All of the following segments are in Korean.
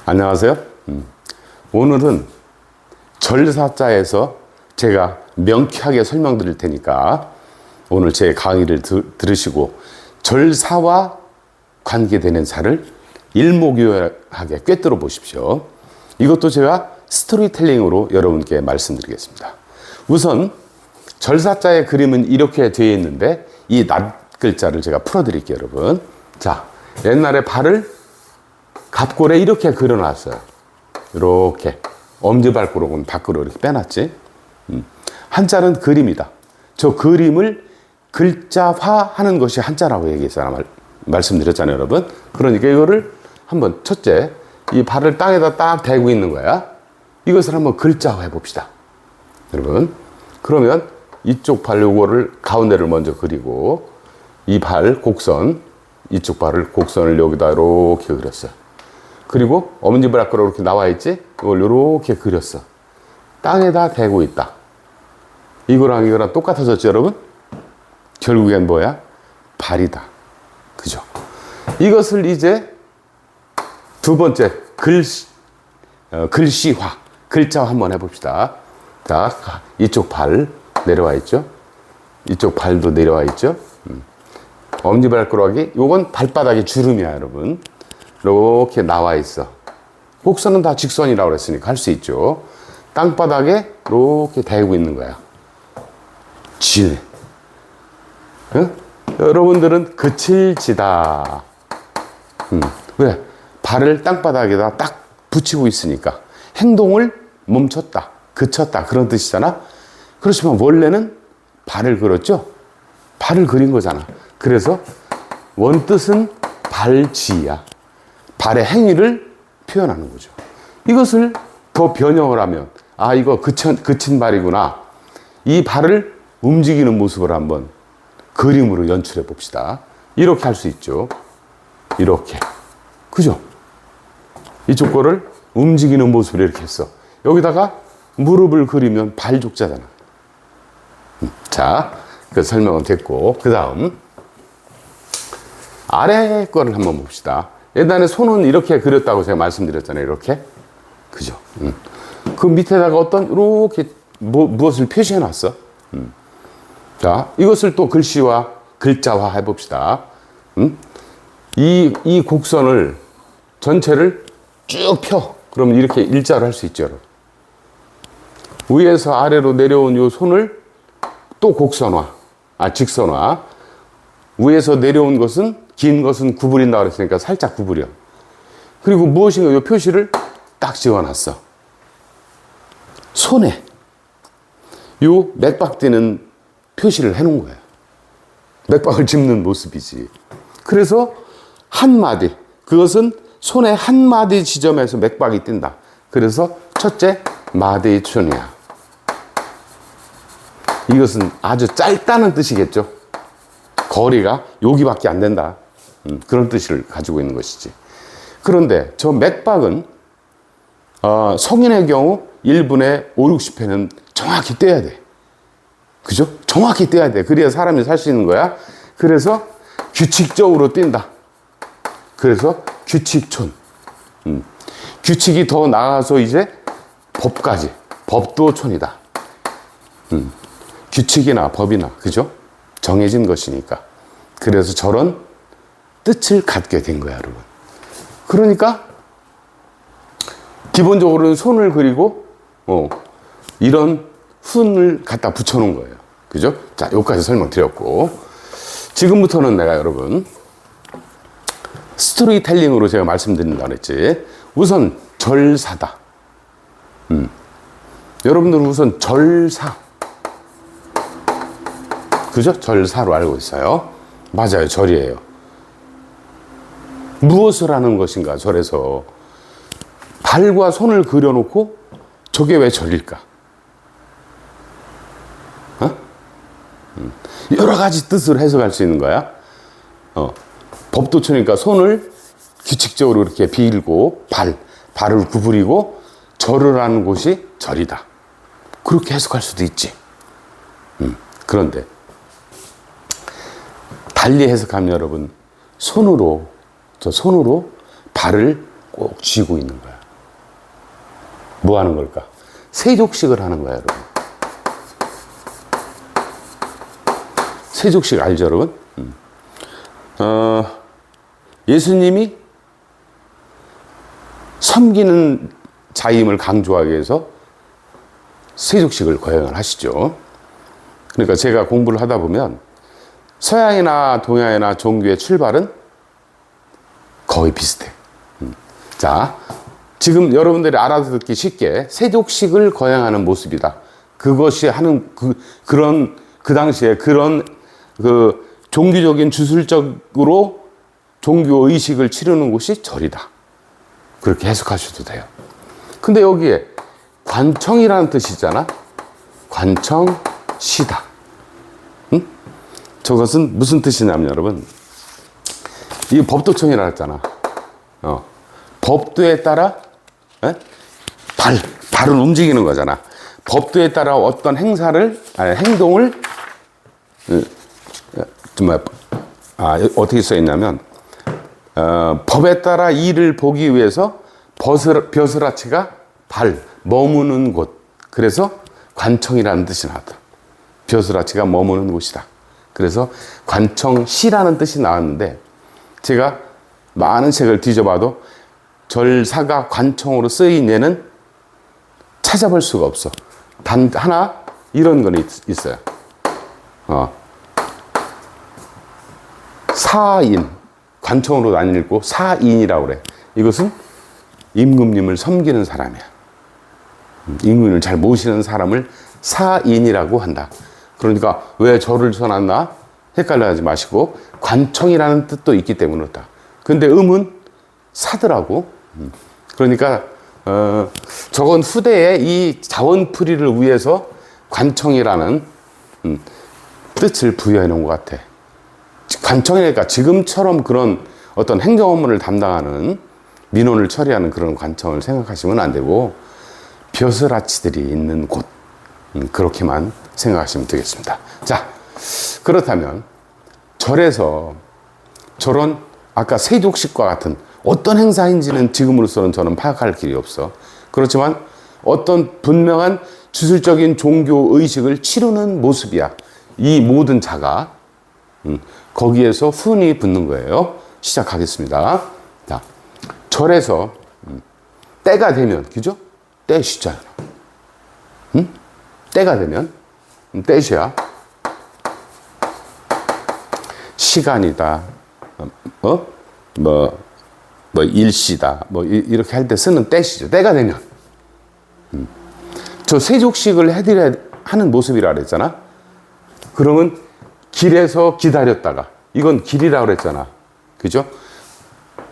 안녕하세요. 오늘은 절사자에서 제가 명쾌하게 설명드릴 테니까 오늘 제 강의를 들으시고 절사와 관계되는 사를 일목요연하게 꿰뚫어 보십시오. 이것도 제가 스토리텔링으로 여러분께 말씀드리겠습니다. 우선 절사자의 그림은 이렇게 되어 있는데 이 낱글자를 제가 풀어드릴게요, 여러분. 자, 옛날에 발을 갑골에 이렇게 그려놨어요. 이렇게 엄지발가락은 밖으로 이렇게 빼놨지. 한자는 그림이다. 저 그림을 글자화하는 것이 한자라고 얘기했잖아요. 말씀드렸잖아요, 여러분. 그러니까 이거를 한번 첫째, 이 발을 땅에다 딱 대고 있는 거야. 이것을 한번 글자화해 봅시다, 여러분. 그러면 이쪽 발 요거를 가운데를 먼저 그리고 이 발 곡선, 이쪽 발을 곡선을 여기다 이렇게 그렸어요. 그리고 엄지발가락으로 이렇게 나와 있지? 이걸 이렇게 그렸어. 땅에다 대고 있다. 이거랑 이거랑 똑같아졌죠, 여러분? 결국엔 뭐야? 발이다. 그죠? 이것을 이제 두 번째 글씨화, 글자화 한번 해봅시다. 자, 이쪽 발 내려와 있죠? 이쪽 발도 내려와 있죠? 엄지발가락이 요건 발바닥의 주름이야, 여러분. 이렇게 나와 있어. 곡선은 다 직선이라고 그랬으니까 할 수 있죠. 땅바닥에 이렇게 대고 있는 거야. 질. 응? 여러분들은 그칠지다. 왜? 발을 땅바닥에다 딱 붙이고 있으니까 행동을 멈췄다, 그쳤다 그런 뜻이잖아. 그렇지만 원래는 발을 그렸죠. 발을 그린 거잖아. 그래서 원뜻은 발지야. 발의 행위를 표현하는 거죠. 이것을 더 변형을 하면 아, 이거 그친 발이구나. 이 발을 움직이는 모습을 한번 그림으로 연출해 봅시다. 이렇게 할 수 있죠. 이렇게. 그죠? 이쪽 거를 움직이는 모습을 이렇게 했어. 여기다가 무릎을 그리면 발족자잖아. 자, 그 설명은 됐고, 그 다음 아래 거를 한번 봅시다. 옛날에 손은 이렇게 그렸다고 제가 말씀드렸잖아요. 이렇게. 그죠? 그 밑에다가 어떤, 이렇게 무엇을 표시해 놨어. 자, 이것을 또 글씨와 글자화 해 봅시다. 이 곡선을 전체를 쭉 펴. 그럼 이렇게 일자로 할 수 있죠, 여러분. 위에서 아래로 내려온 이 손을 또 곡선화, 직선화. 위에서 내려온 것은 긴 것은 구부린다고 그랬으니까 살짝 구부려. 그리고 무엇인가 이 표시를 딱 지어놨어. 손에 요 맥박 뛰는 표시를 해놓은 거야. 맥박을 짚는 모습이지. 그래서 한 마디, 그것은 손의 한 마디 지점에서 맥박이 뛴다. 그래서 첫째 마디춘이야. 이것은 아주 짧다는 뜻이겠죠. 거리가 여기밖에 안 된다. 그런 뜻을 가지고 있는 것이지. 그런데 저 맥박은 성인의 경우 1분에 5, 60회는 정확히 떼야 돼. 그죠? 정확히 떼야 돼. 그래야 사람이 살 수 있는 거야. 그래서 규칙적으로 뛴다. 그래서 규칙촌. 규칙이 더 나아가서 이제 법까지. 법도 촌이다. 규칙이나 법이나, 그죠? 정해진 것이니까. 그래서 저런 뜻을 갖게 된 거야, 여러분. 그러니까 기본적으로는 손을 그리고 이런 훈을 갖다 붙여놓은 거예요. 그죠? 자, 여기까지 설명드렸고, 지금부터는 내가 여러분 스토리텔링으로 제가 말씀드린다 그랬지. 우선 절사다. 여러분들은 우선 절사, 그죠? 절사로 알고 있어요. 맞아요, 절이에요. 무엇을 하는 것인가, 절에서. 발과 손을 그려놓고 저게 왜 절일까? 여러 가지 뜻을 해석할 수 있는 거야. 법도처니까 손을 규칙적으로 이렇게 빌고 발을 구부리고 절을 하는 곳이 절이다. 그렇게 해석할 수도 있지. 그런데 달리 해석하면 여러분, 손으로 발을 꼭 쥐고 있는 거야. 뭐 하는 걸까? 세족식을 하는 거야, 여러분. 세족식 알죠, 여러분? 예수님이 섬기는 자임을 강조하기 위해서 세족식을 거행을 하시죠. 그러니까 제가 공부를 하다 보면 서양이나 동양이나 종교의 출발은 거의 비슷해. 자, 지금 여러분들이 알아듣기 쉽게 세족식을 거행하는 모습이다. 그것이 하는 그 당시에 그런 종교적인 주술적으로 종교 의식을 치르는 곳이 절이다. 그렇게 해석하셔도 돼요. 근데 여기에 관청이라는 뜻이잖아. 관청시다. 응? 저것은 무슨 뜻이냐면 여러분, 이 법도청이라고 했잖아. 법도에 따라 발은 움직이는 거잖아. 법도에 따라 어떤 행동을 어떻게 써 있냐면 법에 따라 이를 보기 위해서 벼슬아치가 머무는 곳. 그래서 관청이라는 뜻이 나왔다. 벼슬아치가 머무는 곳이다. 그래서 관청시라는 뜻이 나왔는데 제가 많은 책을 뒤져봐도 절사가 관청으로 쓰인 예는 찾아볼 수가 없어. 단 하나 이런 건 있어요. 사인, 관청으로 안 읽고 사인이라고 그래. 이것은 임금님을 섬기는 사람이야. 임금님을 잘 모시는 사람을 사인이라고 한다. 그러니까 왜 절을 써놨나 헷갈려 하지 마시고 관청이라는 뜻도 있기 때문에 그렇다. 근데 음은 사더라고. 그러니까 저건 후대에 이 자원풀이를 위해서 관청이라는 뜻을 부여해 놓은 것 같아. 관청이니까 지금처럼 그런 어떤 행정 업무를 담당하는 민원을 처리하는 그런 관청을 생각하시면 안 되고 벼슬아치들이 있는 곳, 그렇게만 생각하시면 되겠습니다. 자, 그렇다면 절에서 저런 아까 세족식과 같은 어떤 행사인지는 지금으로서는 저는 파악할 길이 없어. 그렇지만 어떤 분명한 주술적인 종교 의식을 치르는 모습이야. 이 모든 자가 거기에서 훈이 붙는 거예요. 시작하겠습니다. 자, 절에서 때가 되면, 그죠? 때시잖아. 때가 되면 때시야. 시간이다. 일시다. 이렇게 할 때 쓰는 때시죠. 때가 되면. 저 세족식을 해드려야 하는 모습이라 그랬잖아. 그러면 길에서 기다렸다가, 이건 길이라고 그랬잖아. 그죠?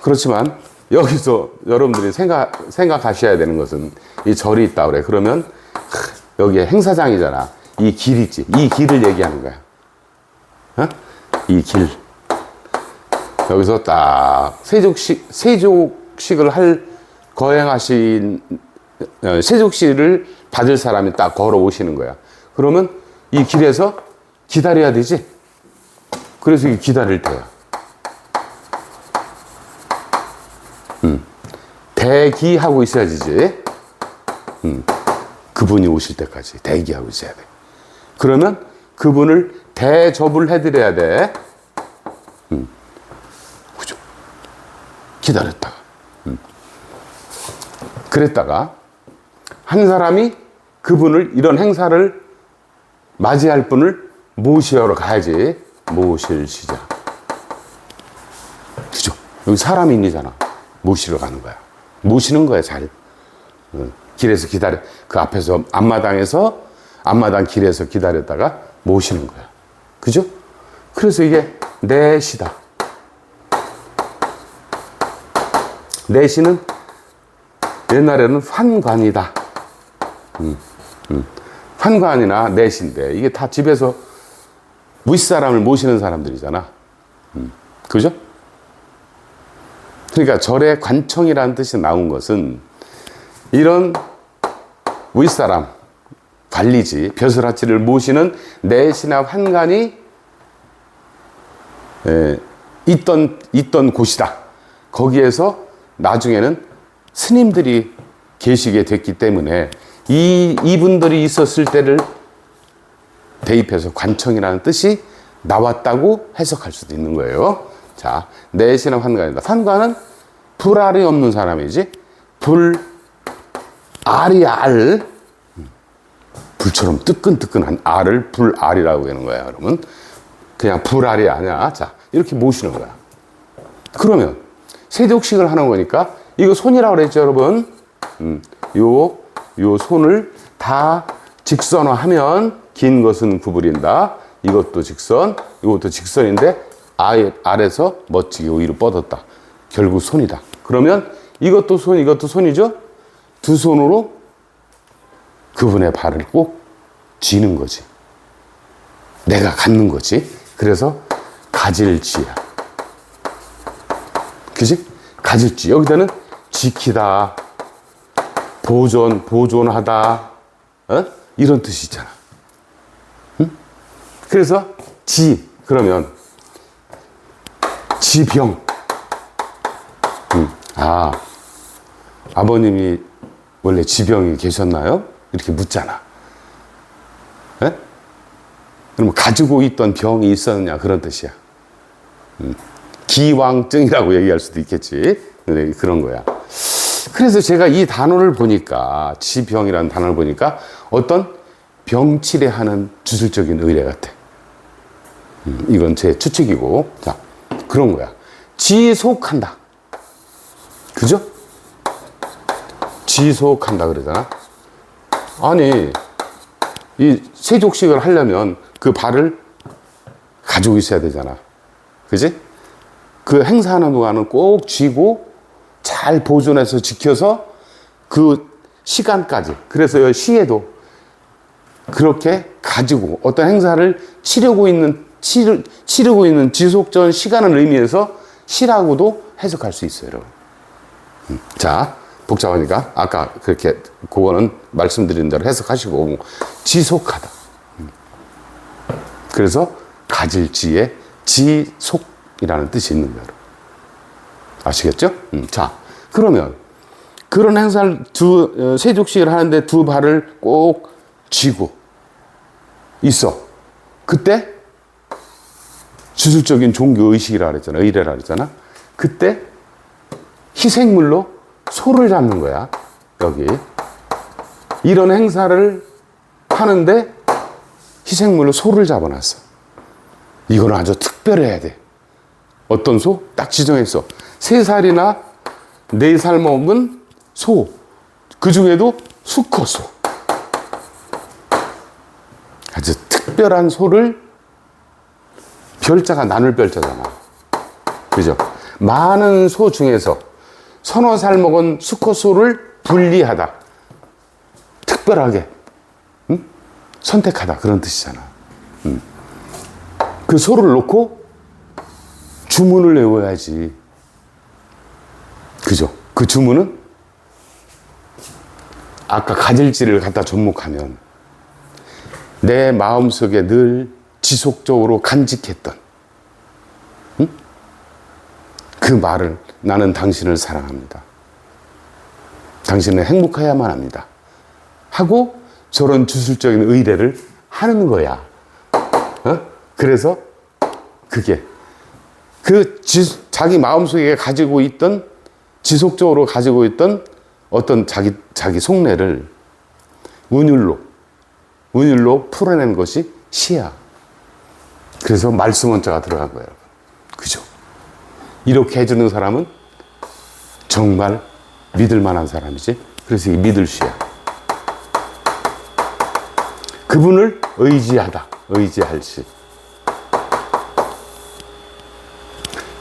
그렇지만 여기서 여러분들이 생각하셔야 되는 것은 이 절이 있다 그래. 그러면 여기에 행사장이잖아. 이 길이지. 이 길을 얘기하는 거야. 이 길. 여기서 딱 세족식을 거행하신 세족식을 받을 사람이 딱 걸어오시는 거야. 그러면 이 길에서 기다려야 되지. 그래서 이게 기다릴 때야. 대기하고 있어야지. 그분이 오실 때까지 대기하고 있어야 돼. 그러면 그분을 대접을 해드려야 돼. 그죠? 기다렸다가. 그랬다가 한 사람이 그분을, 이런 행사를 맞이할 분을 모시러 가야지. 모실 시작. 그죠? 여기 사람인이잖아. 모시러 가는 거야. 모시는 거야, 잘. 길에서 그 앞에서 앞마당 길에서 기다렸다가 모시는 거야. 그죠? 그래서 이게 내시다. 내시는 옛날에는 환관이다. 환관이나 내시인데 이게 다 집에서 윗사람을 모시는 사람들이잖아. 그죠? 그러니까 절에 관청이라는 뜻이 나온 것은 이런 윗사람, 관리지, 벼슬아치를 모시는 내시나 환관이 있던 곳이다. 거기에서 나중에는 스님들이 계시게 됐기 때문에 이분들이 있었을 때를 대입해서 관청이라는 뜻이 나왔다고 해석할 수도 있는 거예요. 자, 내시는 환관이다. 환관은 불알이 없는 사람이지. 불알이 알. 불처럼 뜨끈뜨끈한 알을 불알이라고 하는 거야. 그러면 그냥 불알이 아니야. 자, 이렇게 모시는 거야. 그러면 세족식을 하는 거니까 이거 손이라고 그랬죠, 여러분? 요 손을 다 직선화하면 긴 것은 구부린다. 이것도 직선, 이것도 직선인데 아래서 멋지게 위로 뻗었다. 결국 손이다. 그러면 이것도 손, 이것도 손이죠? 두 손으로 그분의 발을 꼭 쥐는 거지. 내가 갖는 거지. 그래서 가질쥐야. 그지? 가질쥐. 여기다는 지키다, 보존하다, 어? 이런 뜻이 있잖아. 응? 그래서 그러면 지병. 아버님이 원래 지병이 계셨나요? 이렇게 묻잖아. 에? 그럼 가지고 있던 병이 있었느냐 그런 뜻이야. 기왕증이라고 얘기할 수도 있겠지. 네, 그런 거야. 그래서 제가 이 단어를 보니까, 지병이라는 단어를 보니까 어떤 병치레하는 주술적인 의뢰 같아. 이건 제 추측이고. 자, 그런 거야. 지속한다. 그죠? 지속한다 그러잖아. 아니, 이 세족식을 하려면 그 발을 가지고 있어야 되잖아. 그지? 그 행사하는 동안은 꼭 쥐고 잘 보존해서 지켜서 그 시간까지. 그래서 시에도 그렇게 가지고 어떤 행사를 치르고 있는 지속전 시간을 의미해서 시라고도 해석할 수 있어요, 여러분. 자, 복잡하니까 아까 그렇게 그거는 말씀드린 대로 해석하시고 지속하다. 그래서 가질지에 지속이라는 뜻이 있는 거예요. 아시겠죠? 자, 그러면 그런 행사를 세족식을 하는데 두 발을 꼭 쥐고 있어. 그때 주술적인 종교 의식이라 그랬잖아. 의례라 그랬잖아. 그때 희생물로 소를 잡는 거야. 여기. 이런 행사를 하는데 희생물로 소를 잡아놨어. 이거는 아주 특별해야 돼. 어떤 소? 딱 지정했어. 3살이나 4살 먹은 소. 그 중에도 수컷소. 아주 특별한 소를, 별자가 나눌 별자잖아. 그죠? 많은 소 중에서 서너 살 먹은 수컷소를 분리하다. 특별하게. 응? 선택하다. 그런 뜻이잖아. 그 소를 놓고 주문을 외워야지. 그죠? 그 주문은 아까 가질지를 갖다 접목하면 내 마음속에 늘 지속적으로 간직했던 그 말을, 나는 당신을 사랑합니다. 당신은 행복해야만 합니다. 하고 저런 주술적인 의례를 하는 거야. 그래서 그게 자기 마음속에 가지고 있던, 지속적으로 가지고 있던 어떤 자기 속내를 운율로 풀어낸 것이 시야. 그래서 말씀 원자가 들어간 거예요. 그죠? 이렇게 해주는 사람은 정말 믿을 만한 사람이지. 그래서 이 믿을 시야. 그분을 의지하다. 의지할 시.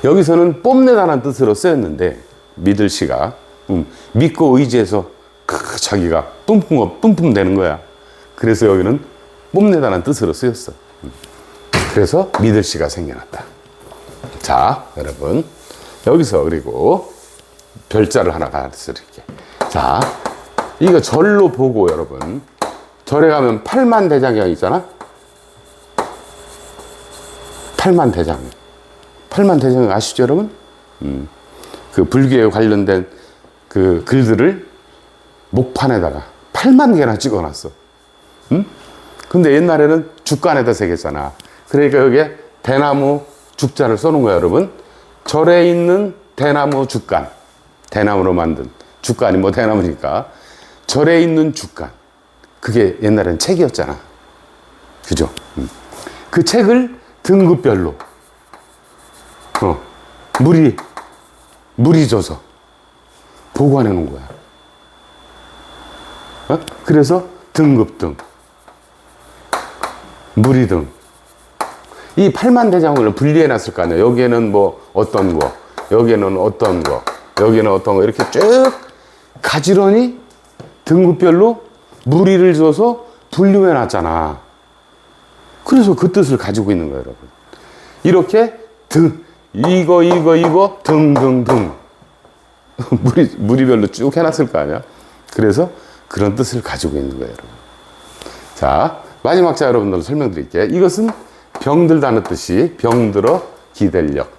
여기서는 뽐내다는 뜻으로 쓰였는데, 믿을 시가 믿고 의지해서 자기가 뿜뿜 되는 거야. 그래서 여기는 뽐내다는 뜻으로 쓰였어. 그래서 믿을 시가 생겨났다. 자, 여러분, 여기서 그리고 별자를 하나 가르쳐드릴게. 자, 이거 절로 보고, 여러분, 절에 가면 팔만대장경 있잖아. 팔만대장경. 팔만대장경 아시죠, 여러분? 그 불교에 관련된 그 글들을 목판에다가 8만 개나 찍어놨어. 응? 근데 옛날에는 죽간에다 새겼잖아. 그러니까 여기에 대나무 죽자를 써놓은 거야, 여러분. 절에 있는 대나무 죽간. 대나무로 만든 죽간이 뭐 대나무니까. 절에 있는 죽간. 그게 옛날엔 책이었잖아. 그죠? 그 책을 등급별로 물이 져서 보관해 놓은 거야. 그래서 등급등, 무리등. 이 8만 대장을 분리해 놨을 거 아니야. 여기에는 뭐 어떤 거, 여기에는 어떤 거, 여기는 어떤 거, 이렇게 쭉 가지런히 등급별로 무리를 줘서 분류해 놨잖아. 그래서 그 뜻을 가지고 있는 거예요, 여러분. 이렇게 이거 등등등 무리별로 쭉 해놨을 거 아니야. 그래서 그런 뜻을 가지고 있는 거예요, 여러분. 자, 마지막 자 여러분들 설명드릴게요. 이것은 병들다는 뜻이 병들어 기댈력.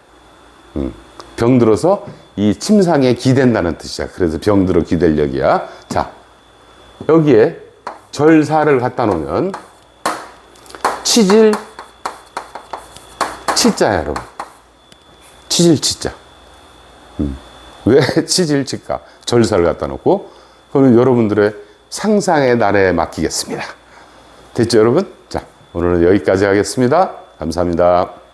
병들어서 이 침상에 기댄다는 뜻이야. 그래서 병들어 기댈력이야. 자, 여기에 절사를 갖다 놓으면 치질 치자야, 여러분. 치질 치자. 왜 치질 치까? 절사를 갖다 놓고, 그거는 여러분들의 상상의 나래에 맡기겠습니다. 됐죠, 여러분? 자, 오늘은 여기까지 하겠습니다. 감사합니다.